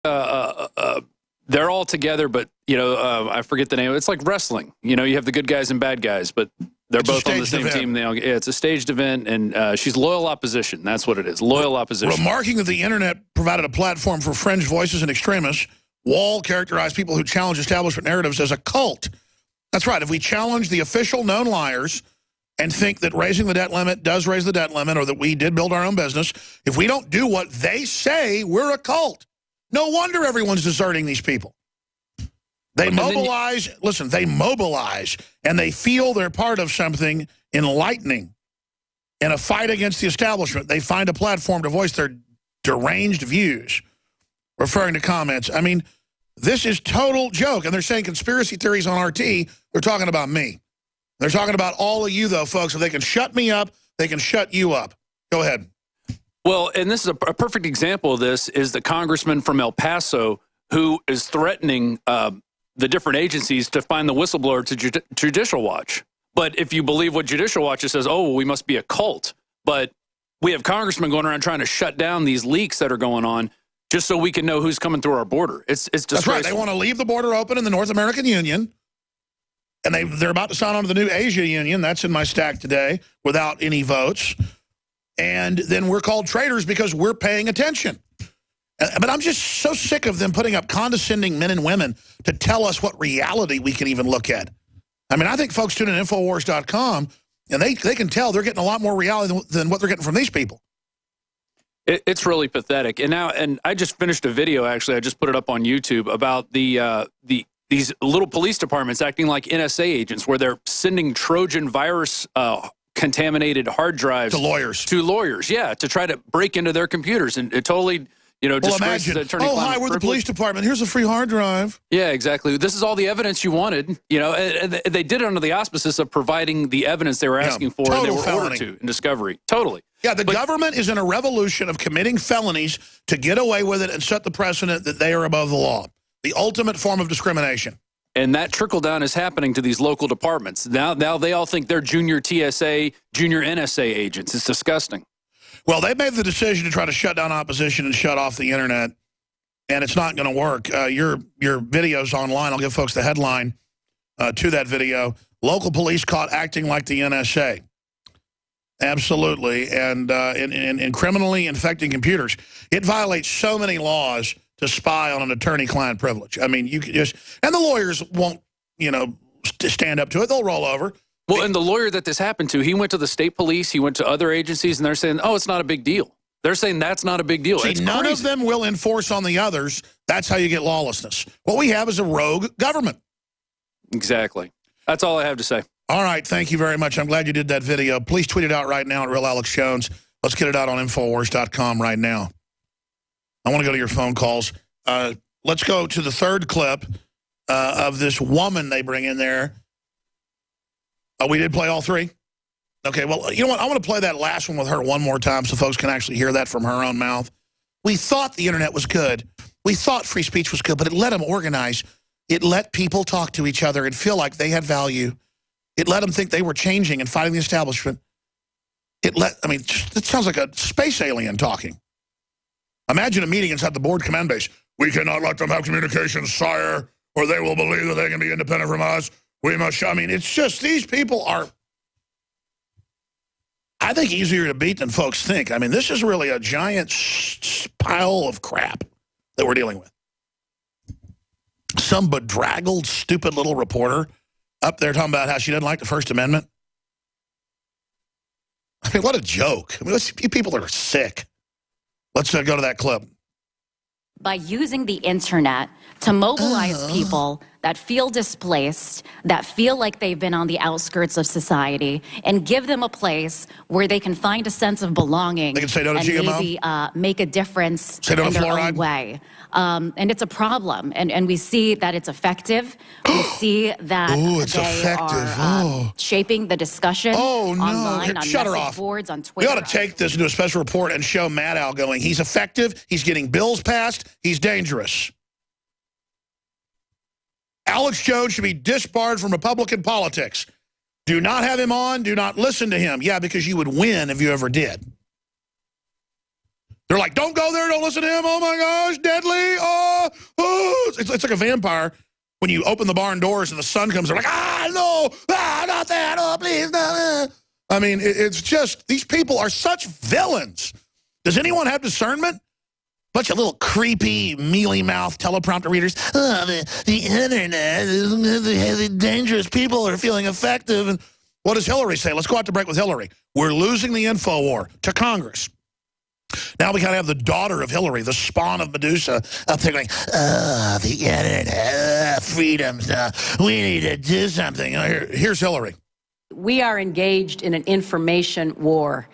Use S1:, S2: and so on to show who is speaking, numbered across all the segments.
S1: they're all together, but I forget the name. It's like wrestling. You have the good guys and bad guys, but they're both on the same team. It's a staged event, and she's loyal opposition. That's what it is. Loyal opposition.
S2: Remarking that the internet provided a platform for fringe voices and extremists, Wall characterized people who challenge establishment narratives as a cult. That's right. If we challenge the official known liars and think that raising the debt limit does raise the debt limit, or that we did build our own business, if we don't do what they say, we're a cult. No wonder everyone's deserting these people. They mobilize, listen, they mobilize, and they feel they're part of something enlightening. In a fight against the establishment, they find a platform to voice their deranged views, referring to comments. I mean, this is total joke. And they're saying conspiracy theories on RT. They're talking about me. They're talking about all of you, though, folks. If they can shut me up, they can shut you up. Go ahead.
S1: Well, and this is a perfect example of this, is the congressman from El Paso who is threatening the different agencies to find the whistleblower to Judicial Watch. But if you believe what Judicial Watch says, oh, we must be a cult. But we have congressmen going around trying to shut down these leaks that are going on just so we can know who's coming through our border. It's disgraceful.
S2: That's right. They want to leave the border open in the North American Union. And they're about to sign on to the new Asia Union. That's in my stack today without any votes. And then we're called traitors because we're paying attention. But I'm just so sick of them putting up condescending men and women to tell us what reality we can even look at. I mean, I think folks tune in Infowars.com, and they can tell they're getting a lot more reality than what they're getting from these people.
S1: It's really pathetic. And I just finished a video, actually. I just put it up on YouTube about these little police departments acting like NSA agents, where they're sending Trojan virus contaminated hard drives
S2: to lawyers.
S1: Yeah, to try to break into their computers, and it totally
S2: imagine, oh, hi, we're the police department. Here's a free hard drive.
S1: Yeah, exactly. This is all the evidence you wanted. And they did it under the auspices of providing the evidence they were asking for, and they were ordered to in discovery. Totally.
S2: Yeah, the government is in a revolution of committing felonies to get away with it and set the precedent that they are above the law. The ultimate form of discrimination.
S1: And that trickle-down is happening to these local departments. Now they all think they're junior TSA, junior NSA agents. It's disgusting.
S2: Well, they made the decision to try to shut down opposition and shut off the internet, and it's not going to work. Your video's online. I'll give folks the headline to that video. Local police caught acting like the NSA. Absolutely. And in criminally infecting computers. It violates so many laws to spy on an attorney-client privilege. I mean, you can just... And the lawyers won't, stand up to it. They'll roll over.
S1: Well, and the lawyer that this happened to, he went to the state police, he went to other agencies, and they're saying, oh, it's not a big deal. They're saying that's not a big deal.
S2: See, none of them will enforce on the others. That's how you get lawlessness. What we have is a rogue government.
S1: Exactly. That's all I have to say.
S2: All right, thank you very much. I'm glad you did that video. Please tweet it out right now at Real Alex Jones. Let's get it out on Infowars.com right now. I want to go to your phone calls. Let's go to the third clip of this woman they bring in there. Oh, we did play all three? Okay, well, you know what? I want to play that last one with her one more time so folks can actually hear that from her own mouth. We thought the internet was good. We thought free speech was good, but it let them organize. It let people talk to each other and feel like they had value. It let them think they were changing and fighting the establishment. It sounds like a space alien talking. Imagine a meeting inside the board command base. We cannot let them have communications, sire, or they will believe that they can be independent from us. We must, it's just, these people are, I think, easier to beat than folks think. This is really a giant pile of crap that we're dealing with. Some bedraggled, stupid little reporter up there talking about how she doesn't like the First Amendment. What a joke. You people are sick. Let's go to that clip.
S3: By using the internet to mobilize people that feel displaced, that feel like they've been on the outskirts of society, and give them a place where they can find a sense of belonging.
S2: They can say no to GMO.
S3: Maybe make a difference
S2: say no
S3: in
S2: to
S3: their
S2: fluoride.
S3: own way. And it's a problem, and we see that it's effective. We see that they are shaping the discussion online, on message boards, on Twitter.
S2: We ought to take this and do a special report and show Maddow going, he's effective, he's getting bills passed, he's dangerous. Alex Jones should be disbarred from Republican politics. Do not have him on, do not listen to him. Yeah, because you would win if you ever did. They're like, don't go there, don't listen to him. Oh, my gosh, deadly. Oh. It's like a vampire. When you open the barn doors and the sun comes, they're like, no, not that, oh, please, no. I mean, it's just, these people are such villains. Does anyone have discernment? Bunch of little creepy, mealy-mouthed teleprompter readers. Oh, the internet is dangerous. People are feeling effective. And what does Hillary say? Let's go out to break with Hillary. We're losing the info war to Congress. Now we kind of have the daughter of Hillary, the spawn of Medusa, up there going, the internet, freedoms, we need to do something. Here's Hillary.
S4: We are engaged in an information war.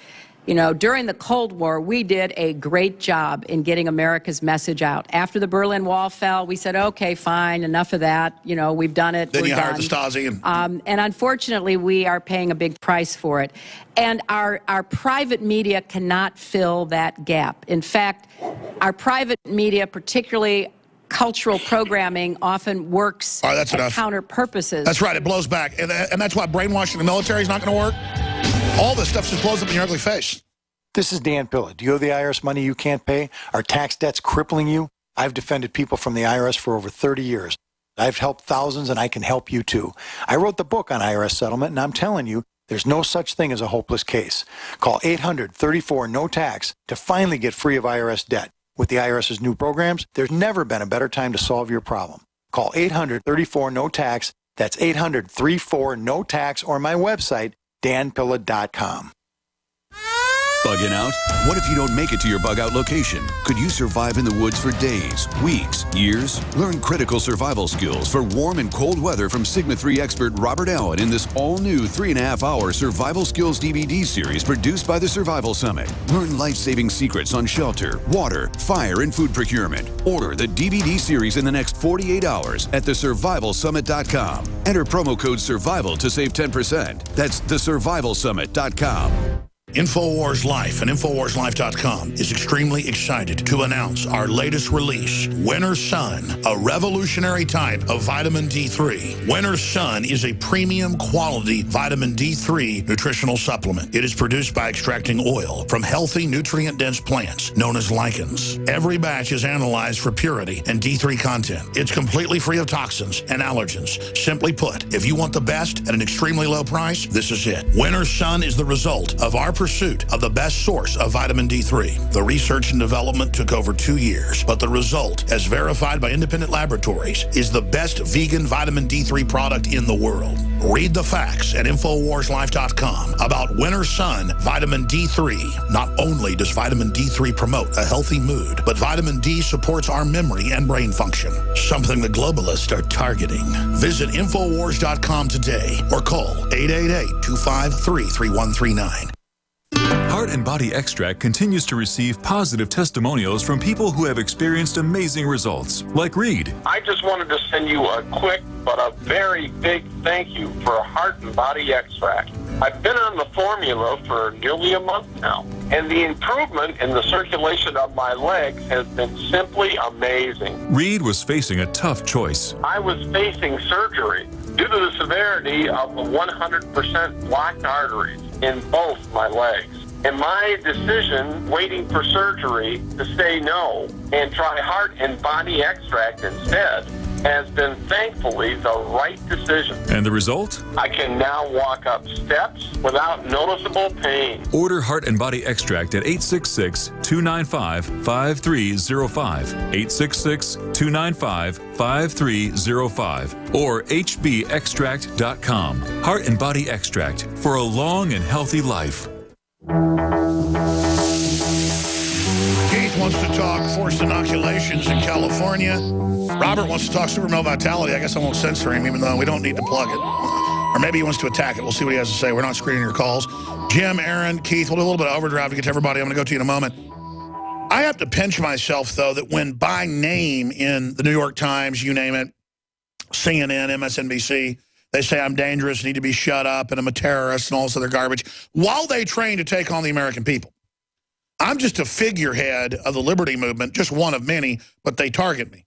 S4: You know, during the Cold War, we did a great job in getting America's message out. After the Berlin Wall fell, we said, okay, fine, enough of that. You know, we've done it.
S2: Then you hired the Stasi.
S4: And unfortunately, we are paying a big price for it. And our private media cannot fill that gap. In fact, our private media, particularly cultural programming, often works at counter purposes.
S2: That's right. It blows back. And that's why brainwashing the military is not going to work. All this stuff just blows up in your ugly face.
S5: This is Dan Pilla. Do you owe the IRS money you can't pay? Are tax debts crippling you? I've defended people from the IRS for over 30 years. I've helped thousands, and I can help you too. I wrote the book on IRS settlement, and I'm telling you, there's no such thing as a hopeless case. Call 800-34-NO-TAX to finally get free of IRS debt. With the IRS's new programs, there's never been a better time to solve your problem. Call 800-34-NO-TAX. That's 800-34-NO-TAX, or my website, danpilla.com.
S6: Bugging out? What if you don't make it to your bug out location? Could you survive in the woods for days, weeks, years? Learn critical survival skills for warm and cold weather from Sigma 3 expert Robert Allen in this all-new 3.5-hour survival skills DVD series produced by the Survival Summit. Learn life-saving secrets on shelter, water, fire, and food procurement. Order the DVD series in the next 48 hours at thesurvivalsummit.com. Enter promo code SURVIVAL to save 10%. That's thesurvivalsummit.com.
S2: InfoWars Life and InfoWarsLife.com is extremely excited to announce our latest release, Winter Sun, a revolutionary type of vitamin D3. Winter Sun is a premium quality vitamin D3 nutritional supplement. It is produced by extracting oil from healthy, nutrient-dense plants known as lichens. Every batch is analyzed for purity and D3 content. It's completely free of toxins and allergens. Simply put, if you want the best at an extremely low price, this is it. Winter Sun is the result of our pursuit of the best source of vitamin D3. The research and development took over 2 years, but the result, as verified by independent laboratories, is the best vegan vitamin D3 product in the world. Read the facts at InfoWarsLife.com about Winter Sun Vitamin D3. Not only does vitamin D3 promote a healthy mood, but vitamin D supports our memory and brain function, something the globalists are targeting. Visit InfoWars.com today or call 888-253-3139.
S7: Heart and Body Extract continues to receive positive testimonials from people who have experienced amazing results, like Reed.
S8: I just wanted to send you a quick but a very big thank you for Heart and Body Extract. I've been on the formula for nearly a month now, and the improvement in the circulation of my legs has been simply amazing.
S7: Reed was facing a tough choice.
S8: I was facing surgery due to the severity of the 100% blocked arteries in both my legs. And my decision, waiting for surgery, to say no and try Heart and Body Extract instead, has been thankfully the right decision.
S7: And the result?
S8: I can now walk up steps without noticeable pain.
S7: Order Heart and Body Extract at 866-295-5305, 866-295-5305, or hbextract.com. Heart and Body Extract for a long and healthy life.
S2: Keith wants to talk forced inoculations in California. Robert wants to talk super male vitality. I guess I won't censor him, even though we don't need to plug it. Or maybe he wants to attack it. We'll see what he has to say. We're not screening your calls. Jim, Aaron, Keith, we'll do a little bit of overdrive to get to everybody. I'm going to go to you in a moment. I have to pinch myself, though, that when by name in the New York Times, you name it, CNN, MSNBC, they say I'm dangerous, need to be shut up, and I'm a terrorist, and all this other garbage, while they train to take on the American people. I'm just a figurehead of the liberty movement, just one of many, but they target me.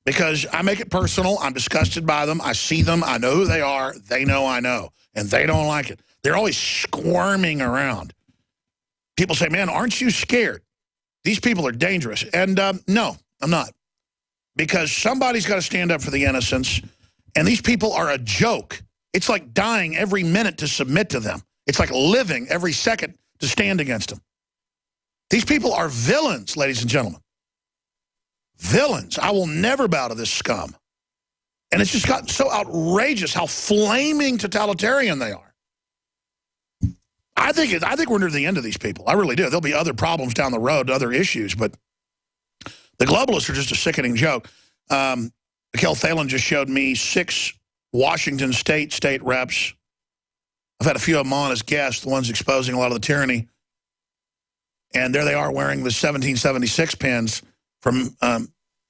S2: Because I make it personal, I'm disgusted by them, I see them, I know who they are, they know I know, and they don't like it. They're always squirming around. People say, man, aren't you scared? These people are dangerous. And no, I'm not. Because somebody's got to stand up for the innocents. And these people are a joke. It's like dying every minute to submit to them. It's like living every second to stand against them. These people are villains, ladies and gentlemen. Villains. I will never bow to this scum. And it's just gotten so outrageous how flaming totalitarian they are. I think we're near the end of these people. I really do. There'll be other problems down the road, other issues, but the globalists are just a sickening joke. Mikhail Thalen just showed me 6 Washington state reps. I've had a few of them on as guests, the ones exposing a lot of the tyranny. And there they are wearing the 1776 pins from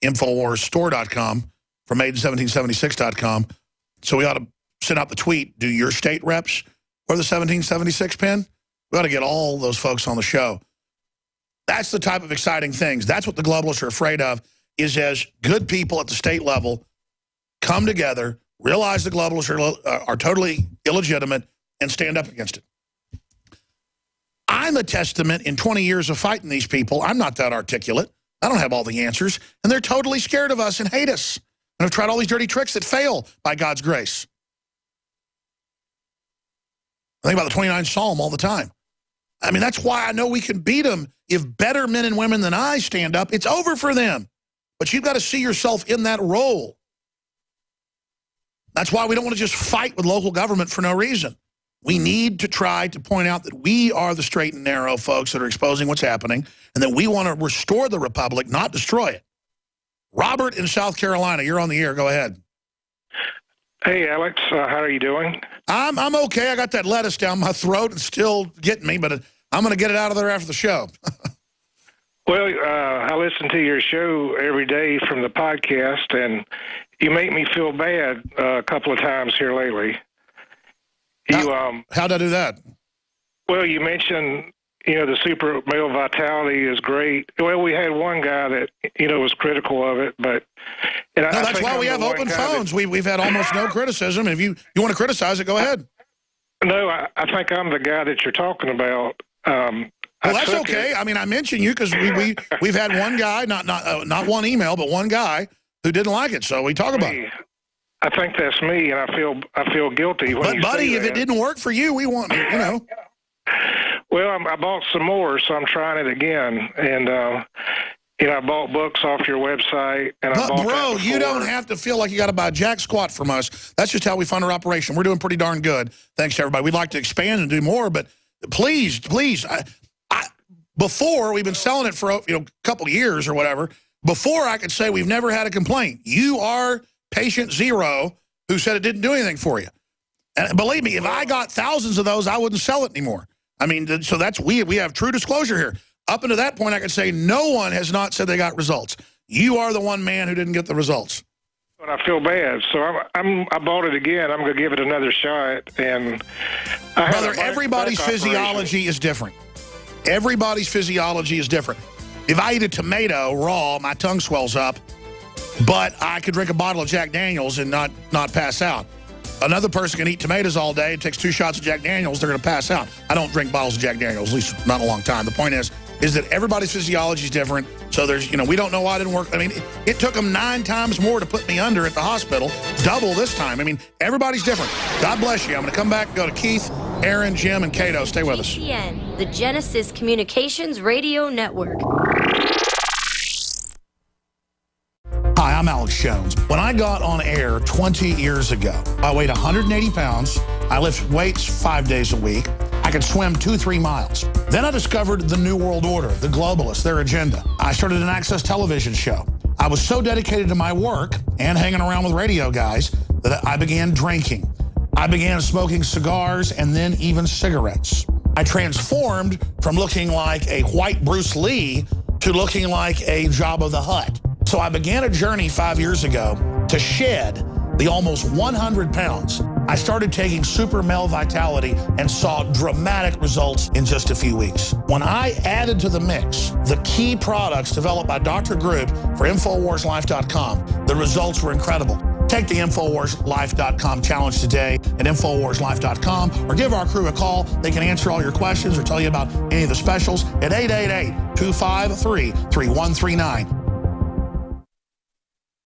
S2: InfoWarsStore.com, from Made1776.com. So we ought to send out the tweet, do your state reps wear the 1776 pin? We ought to get all those folks on the show. That's the type of exciting things. That's what the globalists are afraid of, is as good people at the state level come together, realize the globalists are totally illegitimate, and stand up against it. I'm a testament in 20 years of fighting these people. I'm not that articulate. I don't have all the answers. And they're totally scared of us and hate us. And have tried all these dirty tricks that fail by God's grace. I think about the 29th Psalm all the time. I mean, that's why I know we can beat them. If better men and women than I stand up, it's over for them. But you've got to see yourself in that role. That's why we don't want to just fight with local government for no reason. We need to try to point out that we are the straight and narrow folks that are exposing what's happening, and that we want to restore the republic, not destroy it. Robert in South Carolina, you're on the air. Go ahead.
S9: Hey, Alex. How are you doing?
S2: I'm okay. I got that lettuce down my throat. It's still getting me, but I'm going to get it out of there after the show.
S9: Well, I listen to your show every day from the podcast, and you make me feel bad a couple of times here lately.
S2: How'd I do that?
S9: Well, you mentioned, the super male vitality is great. Well, we had one guy that, was critical of it, but... And
S2: that's why we have open phones. We've had almost no criticism. If you want to criticize it, go ahead.
S9: No, I think I'm the guy that you're talking about.
S2: Well, that's okay. I mean, I mentioned you because we've had one guy, not one email, but one guy who didn't like it, so we talk about it.
S9: I think that's me, and I feel guilty when you
S2: buddy,
S9: say
S2: if
S9: that.
S2: it didn't work for you, we want
S9: Well, I bought some more, so I'm trying it again, and I bought books off your website. And
S2: but bro, you don't have to feel like you got to buy jack squat from us. That's just how we fund our operation. We're doing pretty darn good. Thanks to everybody. We'd like to expand and do more, but please. Before, we've been selling it for a couple of years or whatever. Before, I could say we've never had a complaint. You are patient zero who said it didn't do anything for you. And believe me, if I got thousands of those, I wouldn't sell it anymore. I mean, so that's we have true disclosure here. Up until that point, I could say no one has not said they got results. You are the one man who didn't get the results.
S9: But I feel bad, so I bought it again. I'm going to give it another shot. And
S2: brother, everybody's physiology is different. Everybody's physiology is different. If I eat a tomato raw, my tongue swells up, but I could drink a bottle of Jack Daniels and not pass out. Another person can eat tomatoes all day, takes 2 shots of Jack Daniels, they're going to pass out. I don't drink bottles of Jack Daniels, at least not in a long time. The point is that everybody's physiology is different. So there's, we don't know why it didn't work. I mean, it took them 9 times more to put me under at the hospital, double this time. I mean, everybody's different. God bless you. I'm going to come back and go to Keith, Aaron, Jim, and Cato. Stay with us.
S10: GCN, the Genesis Communications Radio Network.
S2: Hi, I'm Alex Jones. When I got on air 20 years ago, I weighed 180 pounds. I lift weights 5 days a week. I could swim 2-3 miles. Then I discovered the New World Order, the globalists, their agenda. I started an Access television show. I was so dedicated to my work and hanging around with radio guys that I began drinking. I began smoking cigars and then even cigarettes. I transformed from looking like a white Bruce Lee to looking like a Jabba the Hutt. So I began a journey 5 years ago to shed the almost 100 pounds. I started taking Super Male Vitality and saw dramatic results in just a few weeks. When I added to the mix the key products developed by Dr. Group for InfoWarsLife.com, the results were incredible. Take the InfoWarsLife.com challenge today at InfoWarsLife.com or give our crew a call. They can answer all your questions or tell you about any of the specials at 888-253-3139.